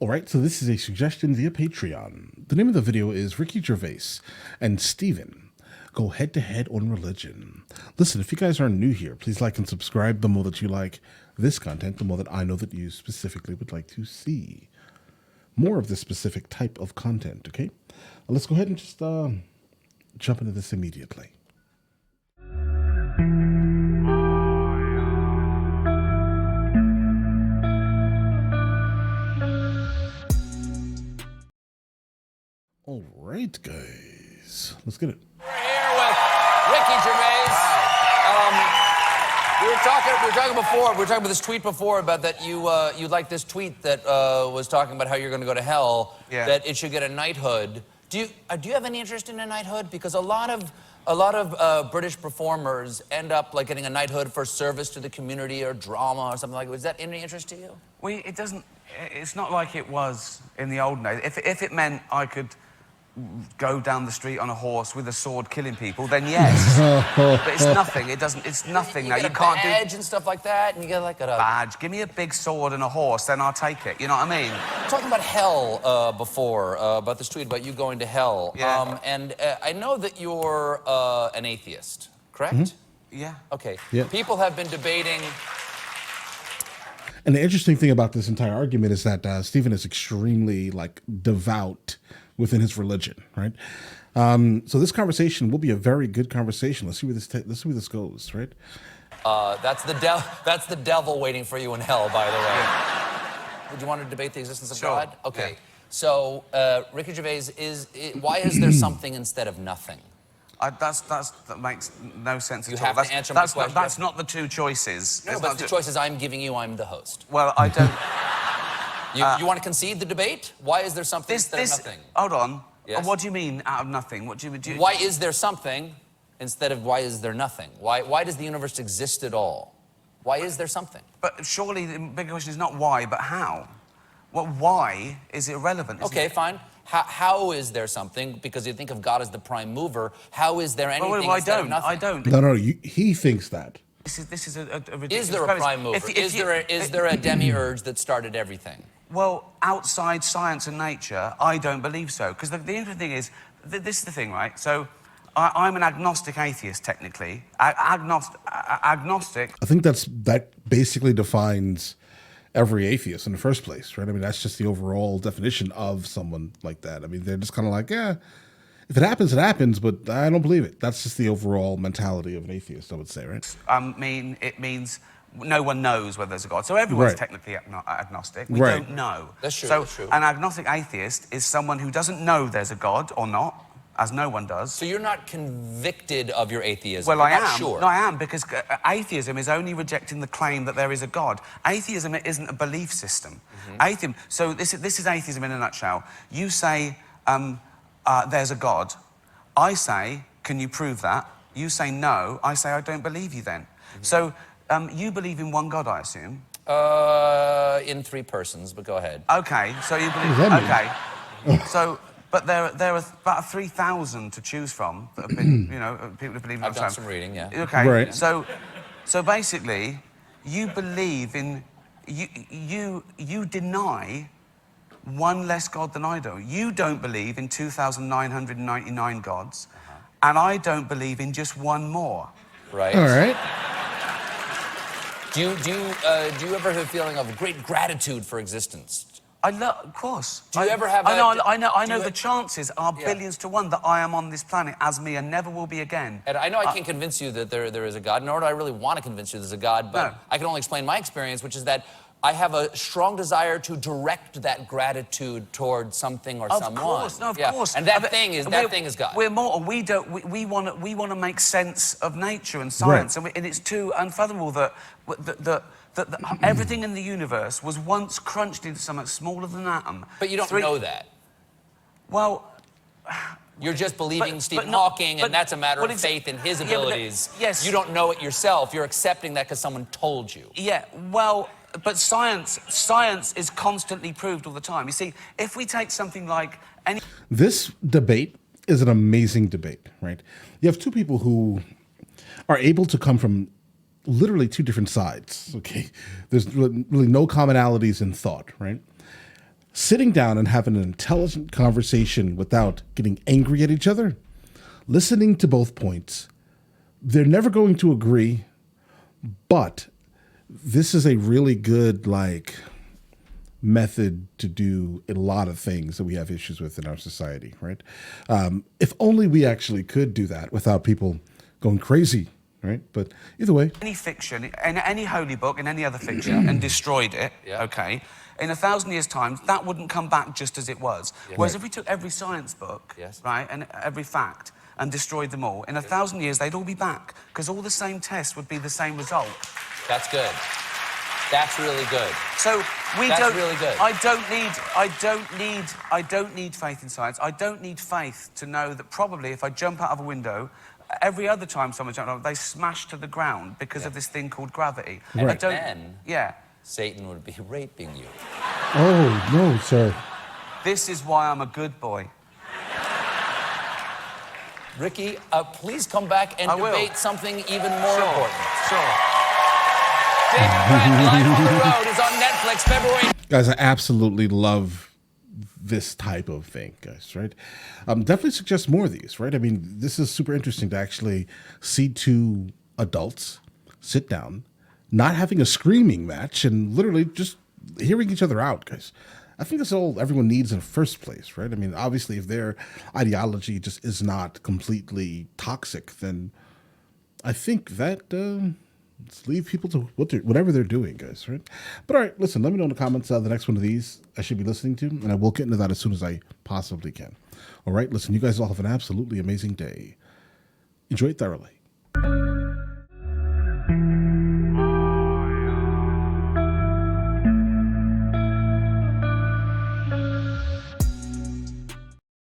All right, so this is a suggestion via Patreon. The name of the video is Ricky Gervais and Steven go head to head on religion. Listen, if you guys are new here, please like and subscribe. The more that you like this content, the more that I know that you specifically would like to see more of this specific type of content, okay? Well, let's go ahead and just jump into this immediately. All right, guys, let's get it. We're here with Ricky Gervais. We were talking about this tweet before about that you liked this tweet that was talking about how you're going to go to hell. Yeah. That it should get a knighthood. Do you have any interest in a knighthood? Because a lot of British performers end up like getting a knighthood for service to the community or drama or something like that. Is that any interest to you? Well, it doesn't. It's not like it was in the old days. If it meant I could go down the street on a horse with a sword killing people, then yes. But it's nothing. It doesn't. It's nothing now. You can't do badge and stuff like that, and you get like a badge. Give me a big sword and a horse, then I'll take it. You know what I mean? Talking about hell before, about this tweet about you going to hell. Yeah. I know that you're an atheist, correct? Mm-hmm. Yeah. Okay. Yeah. People have been debating. And the interesting thing about this entire argument is that Stephen is extremely devout within his religion, right? So this conversation will be a very good conversation. Let's see where this goes, right? That's the devil waiting for you in hell, by the way. Yeah. Would you want to debate the existence of God? Okay. Yeah. So Ricky Gervais why is there something instead of nothing? That makes no sense you at all. You have to answer my question. That's not the two choices. No, but the choices I'm giving you. I'm the host. Well, I don't. You want to concede the debate? Why is there something instead of nothing? Hold on. Yes? What do you mean out of nothing? What do you? Why is there something instead of why is there nothing? Why does the universe exist at all? Why is there something? But surely the big question is not why, but how. Well, why is irrelevant? Okay, fine. How is there something? Because you think of God as the prime mover. How is there anything instead of nothing? I don't. No, he thinks that. This is a ridiculous Is there a prime mover? Is there a demiurge that started everything? Well, outside science and nature, I don't believe so. Because the interesting thing is, this is the thing, right? So, I'm an agnostic atheist, technically. Agnostic. I think that basically defines every atheist in the first place, right? I mean, that's just the overall definition of someone like that. I mean, they're just kind of like, yeah, if it happens, but I don't believe it. That's just the overall mentality of an atheist, I would say, right? It means no one knows whether there's a God. So everyone's technically agnostic. We don't know. That's true, So that's true. An agnostic atheist is someone who doesn't know there's a God or not, as no one does. So you're not convicted of your atheism? Well, I am. Not sure. No, I am, because atheism is only rejecting the claim that there is a God. Atheism isn't a belief system. Mm-hmm. So this is atheism in a nutshell. You say, there's a God. I say, can you prove that? You say no. I say, I don't believe you then. Mm-hmm. So you believe in one God, I assume? In three persons, but go ahead. Okay, so you believe... Okay. So... But there are about 3,000 to choose from that have been, people who believe in... I've done some reading, yeah. Okay, right. So basically, you believe in... You deny one less God than I do. You don't believe in 2,999 gods, and I don't believe in just one more. Right. All right. Do you ever have a feeling of great gratitude for existence? Of course. Do you ever have I know the chances are billions to one that I am on this planet as me and never will be again. And I know I can't convince you that there is a God, nor do I really want to convince you there's a God, but No. I can only explain my experience, which is that I have a strong desire to direct that gratitude toward something or someone. Of course. And that thing is God. We're mortal. We want to make sense of nature and science, right. And it's too unfathomable that everything in the universe was once crunched into something smaller than an atom. But you don't know that. Well... You're just believing Stephen Hawking, and that's a matter of faith in his abilities. Yes. You don't know it yourself. You're accepting that because someone told you. Yeah, well, but science is constantly proved all the time. You see, if we take something like any... This debate is an amazing debate, right? You have two people who are able to come from literally two different sides, okay? There's really no commonalities in thought, right? sitting down and having an intelligent conversation without getting angry at each other, listening to both points. They're never going to agree, but this is a really good, like, method to do a lot of things that we have issues with in our society, right? If only we actually could do that without people going crazy, right? But either way. Any fiction, in any holy book, in any other fiction, and destroyed it, okay, in 1,000 years' time, that wouldn't come back just as it was. Whereas if we took every science book, right, and every fact, and destroyed them all, in 1,000 years, they'd all be back, because all the same tests would be the same result. That's good. That's really good. So That's really good. I don't need faith in science. I don't need faith to know that probably if I jump out of a window, every other time someone jumps out, they smash to the ground because of this thing called gravity. And Right. then Yeah. Satan would be raping you. Oh, no, sir. This is why I'm a good boy. Ricky, please come back and I will. debate something even more important. Sure. David Brent, Life on the Road is on Netflix February. Guys, I absolutely love this type of thing, guys, right? Definitely suggest more of these, right? I mean, this is super interesting to actually see two adults sit down, not having a screaming match, and literally just hearing each other out, guys. I think that's all everyone needs in the first place, right? I mean, obviously, if their ideology just is not completely toxic, then I think that let's leave people to whatever they're doing, guys, right? But all right, listen, let me know in the comments the next one of these I should be listening to, and I will get into that as soon as I possibly can. All right, listen, you guys all have an absolutely amazing day. Enjoy it thoroughly.